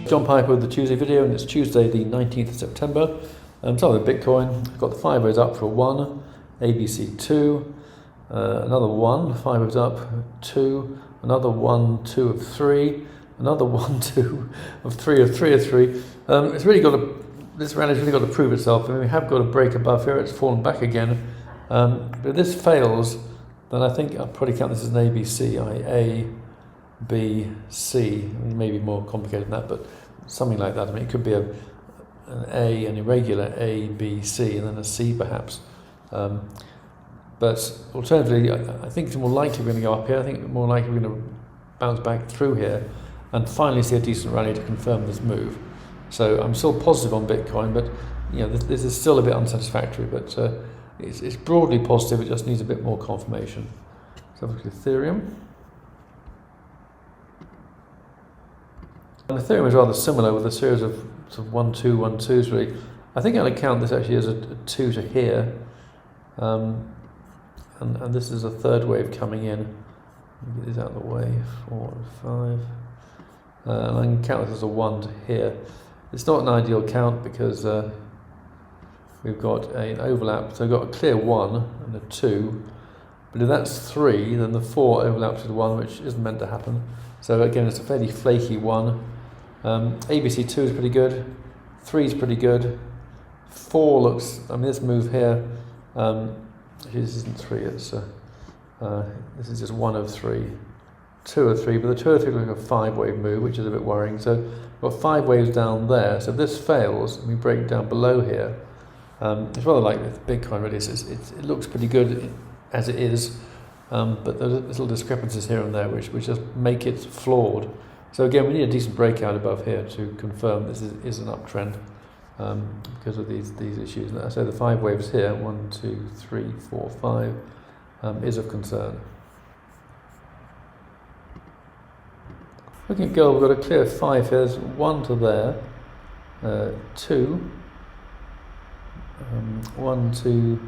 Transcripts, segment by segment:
John Piper with the Tuesday video, and it's Tuesday the 19th of September. Start with Bitcoin. I've got the 5 waves up for a 1, ABC 2, another 1, 5 waves up, 2, another 1, 2 of 3, another 1, 2 of 3 of 3 of 3. It's really got to, this rally's really got to prove itself. I mean, we have got a break above here, it's fallen back again. But if this fails, then I think I'll probably count this as an ABC, A, B, C. I mean, maybe more complicated than that, but something like that. I mean, it could be an A, an irregular A, B, C, and then a C perhaps. But alternatively, I think it's more likely we're going to go up here. I think more likely we're going to bounce back through here and finally see a decent rally to confirm this move. So I'm still positive on Bitcoin, but you know, this is still a bit unsatisfactory, but it's broadly positive. It just needs a bit more confirmation. So look at Ethereum. And Ethereum is rather similar with a series of sort of 1, 2, 1, 2s really. I think I'll count this actually as a 2 to here. And this is a third wave coming in. Let me get these out of the way, 4 and 5. And I can count this as a 1 to here. It's not an ideal count because we've got an overlap. So we've got a clear 1 and a 2. But if that's 3, then the 4 overlaps with 1, which isn't meant to happen. So again, it's a fairly flaky 1. ABC 2 is pretty good. 3 is pretty good. 4 looks, I mean, this move here, this isn't 3, it's this is just 1 of 3. 2 of 3, but the 2 of 3 looks like a 5 wave move, which is a bit worrying. So we've got 5 waves down there. So if this fails, and we break down below here, it's rather like with Bitcoin really. It looks pretty good as it is, but there's little discrepancies here and there which just make it flawed. So again, we need a decent breakout above here to confirm this is an uptrend because of these issues. And I say the 5 waves here, 1, 2, 3, 4, 5, is of concern. Looking at gold, we've got a clear 5 here. There's 1 to there, 2, 1, 2,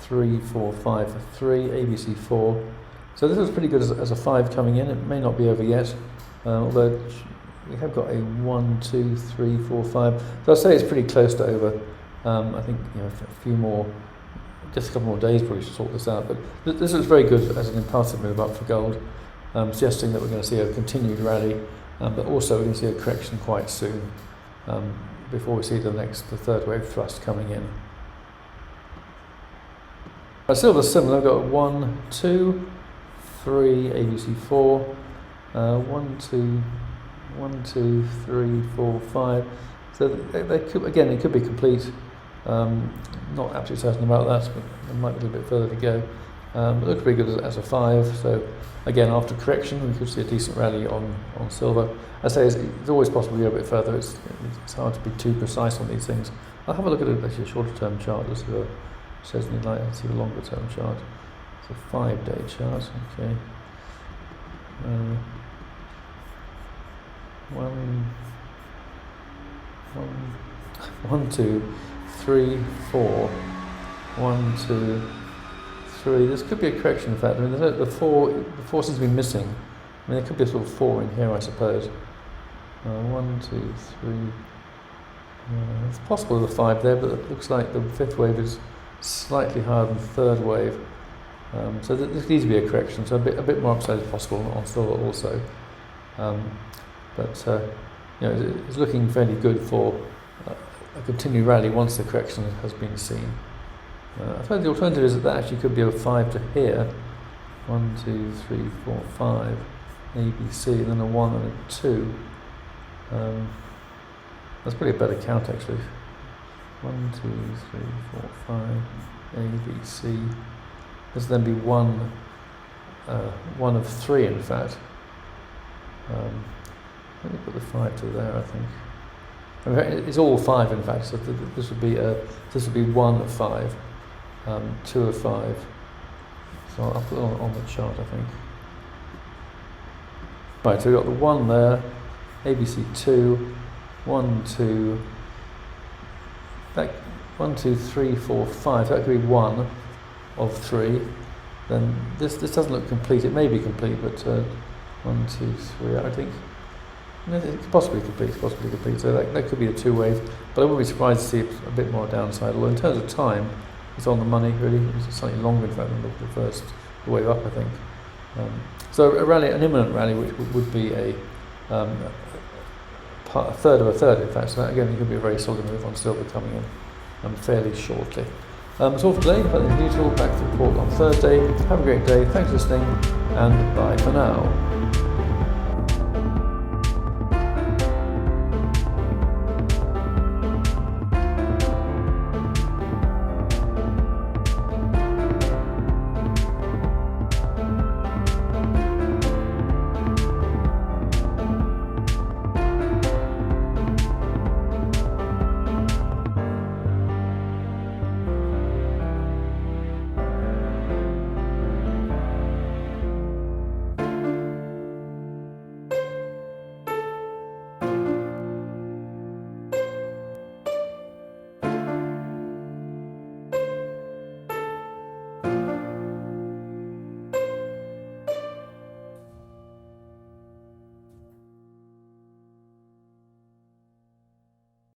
3, 4, 5 for 3, ABC 4. So this looks pretty good as a 5 coming in. It may not be over yet, although we have got a 1, 2, 3, 4, 5. So I'd say it's pretty close to over. I think a few more, just a couple more days probably should sort this out. But this looks very good as an impulsive move up for gold, suggesting that we're going to see a continued rally, but also we're going to see a correction quite soon before we see the third wave thrust coming in. Silver's similar. I've got 1, 2, 3, ABC 4, 1, 2, 1, 2, 3, 4, 5. So they could, again, it could be complete. Not absolutely certain about that, but there might be a little bit further to go. It looks pretty good as a 5. So again, after correction, we could see a decent rally on silver. I say it's always possible to go a bit further. It's hard to be too precise on these things. I'll have a look at actually a shorter term chart just to says anything like that. Let's see a longer term chart. It's a 5-day chart, okay. 1, 2, 3, 4. 1, 2, 3. This could be a correction, in fact. I mean, the 4 seems to be missing. I mean, there could be a sort of 4 in here, I suppose. 1, 2, 3. It's possible there's a 5 there, but it looks like the 5th wave is slightly higher than the 3rd wave, so this needs to be a correction. So a bit more upside is possible on silver also, but it's looking fairly good for a continued rally once the correction has been seen. I suppose the alternative is that actually could be a 5 to here, 1, 2, 3, 4, 5, ABC, and then a 1 and a 2. That's probably a better count actually. 1, 2, 3, 4, 5, A, B, C. This will then be 1 of 3 in fact. Let me put the 5 to there, I think. In fact, it's all 5 in fact, so this would be 1 of 5, 2 of 5. So I'll put it on the chart, I think. Right, so we've got the 1 there, ABC 2, 1, 2, that 1, 2, 3, 4, 5. So that could be 1 of 3. Then this doesn't look complete. It may be complete, but 1, 2, 3. I think It possibly could be. So that could be a two wave, but I wouldn't be surprised to see a bit more downside. Although in terms of time, it's on the money really. It's slightly longer in fact than the first wave up, I think. So a rally, an imminent rally, which would be a third of a third, in fact. So that, again, it could be a very solid move on silver coming in fairly shortly. That's all for today. But as usual, back to report on Thursday. Have a great day. Thanks for listening, and bye for now.